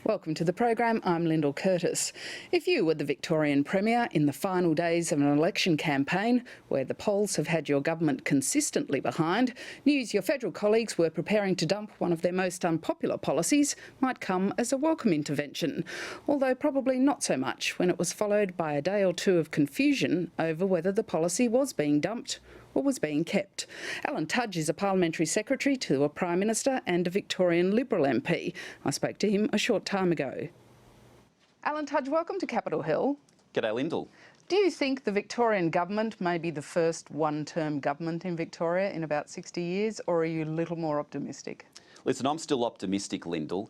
Welcome to the program. I'm Lyndal Curtis. If you were the Victorian Premier in the final days of an election campaign where the polls have had your government consistently behind, news your federal colleagues were preparing to dump one of their most unpopular policies might come as a welcome intervention, although probably not so much when it was followed by a day or two of confusion over whether the policy was being dumped or was being kept. Alan Tudge is a parliamentary secretary to a Prime Minister and a Victorian Liberal MP. I spoke to him a short time ago. Alan Tudge, welcome to Capitol Hill. G'day, Lyndal. Do you think the Victorian government may be the first one-term government in Victoria in about 60 years, or are you a little more optimistic? Listen, I'm still optimistic, Lyndal.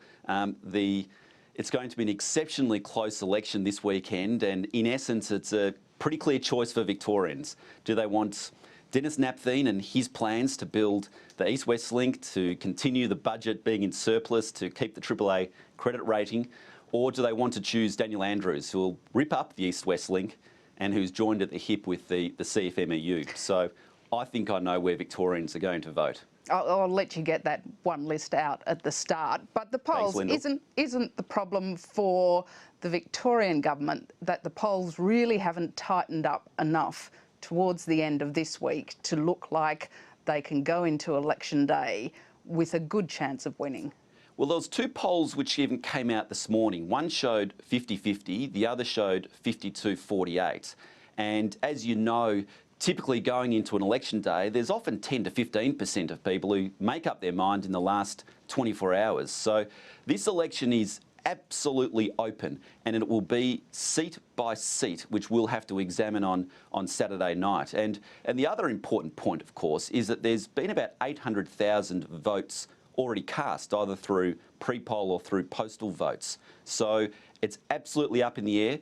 It's going to be an exceptionally close election this weekend, and in essence, it's a pretty clear choice for Victorians. Do they want Dennis Napthine and his plans to build the East-West Link, to continue the budget being in surplus, to keep the AAA credit rating, or do they want to choose Daniel Andrews, who will rip up the East-West Link and who's joined at the hip with the CFMEU? So I think I know where Victorians are going to vote. I'll let you get that one list out at the start, but the polls isn't the problem for the Victorian government that the polls really haven't tightened up enough towards the end of this week to look like they can go into election day with a good chance of winning? Well, there was two polls which even came out this morning. One showed 50-50, the other showed 52-48. And as you know, typically going into an election day, there's often 10 to 15% of people who make up their mind in the last 24 hours. So this election is absolutely open, and it will be seat by seat, which we'll have to examine on Saturday night. And the other important point, of course, is that there's been about 800,000 votes already cast, either through pre-poll or through postal votes. So it's absolutely up in the air.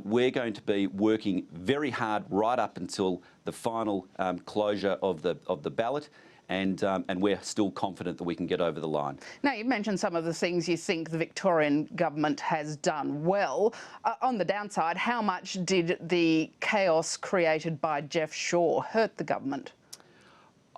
We're going to be working very hard right up until the final closure of the ballot. And we're still confident that we can get over the line. Now, you've mentioned some of the things you think the Victorian government has done well. On the downside, how much did the chaos created by Jeff Shaw hurt the government?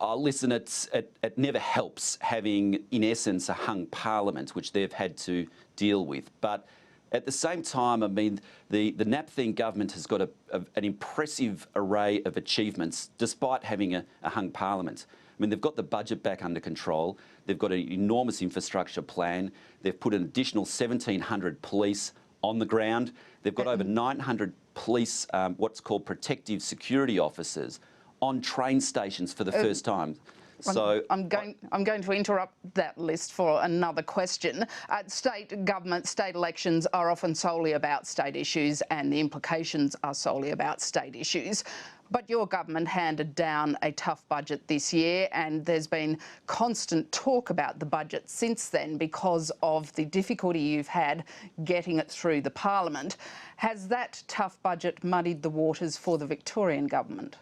Listen, it never helps having, in essence, a hung parliament, which they've had to deal with. But at the same time, I mean, the Napthine government has got an impressive array of achievements, despite having a hung parliament. I mean, they've got the budget back under control. They've got an enormous infrastructure plan. They've put an additional 1,700 police on the ground. They've got over 900 police, what's called protective security officers, on train stations for the first time. So I'm going to interrupt that list for another question. State elections are often solely about state issues, and the implications are solely about state issues. But your government handed down a tough budget this year, and there's been constant talk about the budget since then because of the difficulty you've had getting it through the Parliament. Has that tough budget muddied the waters for the Victorian government?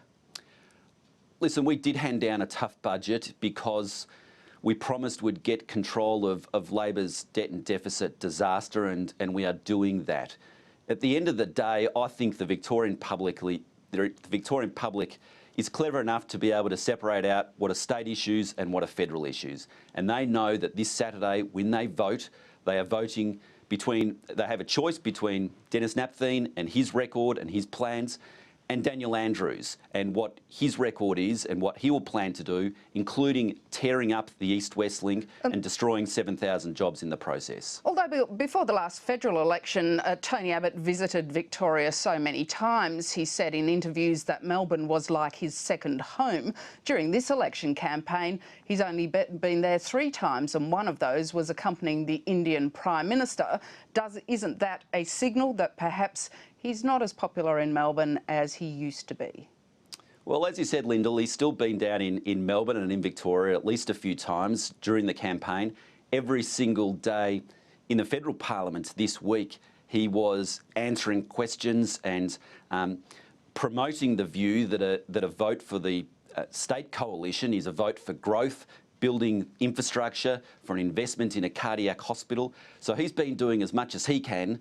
Listen, we did hand down a tough budget because we promised we'd get control of Labor's debt and deficit disaster, and we are doing that. At the end of the day, I think the Victorian public is clever enough to be able to separate out what are state issues and what are federal issues. And they know that this Saturday, when they vote, they are voting they have a choice between Dennis Napthine and his record and his plans, and Daniel Andrews and what his record is and what he will plan to do, including tearing up the East-West Link and destroying 7,000 jobs in the process. Although before the last federal election, Tony Abbott visited Victoria so many times, he said in interviews that Melbourne was like his second home. During this election campaign, he's only been there 3 times, and one of those was accompanying the Indian Prime Minister. Isn't that a signal that perhaps he's not as popular in Melbourne as he used to be? Well, as you said, Lyndal, he's still been down in Melbourne and in Victoria at least a few times during the campaign. Every single day in the federal parliament this week, he was answering questions and promoting the view that a vote for the state coalition is a vote for growth, building infrastructure, for an investment in a cardiac hospital. So he's been doing as much as he can,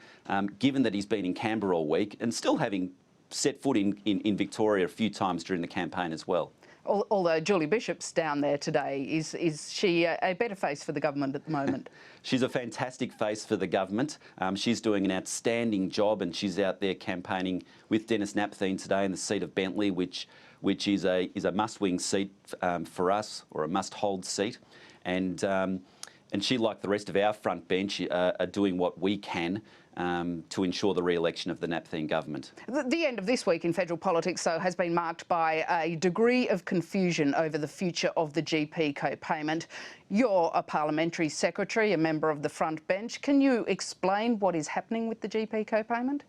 given that he's been in Canberra all week and still having set foot in Victoria a few times during the campaign as well. Although Julie Bishop's down there today, is she a better face for the government at the moment? She's a fantastic face for the government. She's doing an outstanding job, and she's out there campaigning with Dennis Napthine today in the seat of Bentley, which is a must-win seat for us, or a must-hold seat. And she, like the rest of our front bench, are doing what we can to ensure the re-election of the Napthine government. The end of this week in federal politics, though, has been marked by a degree of confusion over the future of the GP co-payment. You're a parliamentary secretary, a member of the front bench. Can you explain what is happening with the GP co-payment?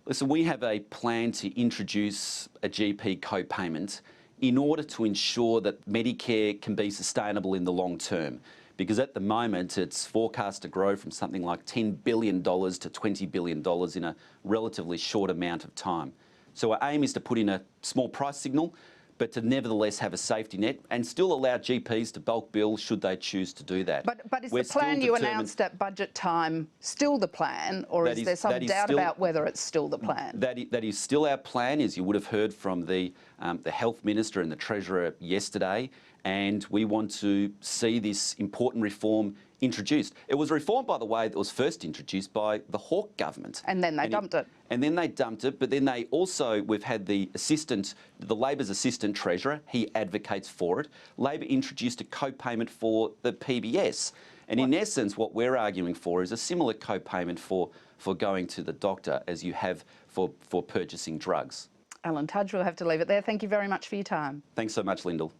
Listen, we have a plan to introduce a GP co-payment in order to ensure that Medicare can be sustainable in the long term. Because at the moment it's forecast to grow from something like $10 billion to $20 billion in a relatively short amount of time. So our aim is to put in a small price signal, but to nevertheless have a safety net and still allow GPs to bulk bill should they choose to do that. But is the plan you announced at budget time still the plan, or is there some doubt about whether it's still the plan? That is still our plan, as you would have heard from the Health Minister and the Treasurer yesterday, and we want to see this important reform introduced. It was a reform, by the way, that was first introduced by the Hawke government. And then they dumped it. And then they dumped it, but then they also, we've had the Labor's assistant treasurer, he advocates for it. Labor introduced a co-payment for the PBS. And in essence, what we're arguing for is a similar co-payment for going to the doctor as you have for purchasing drugs. Alan Tudge, we'll have to leave it there. Thank you very much for your time. Thanks so much, Lyndal.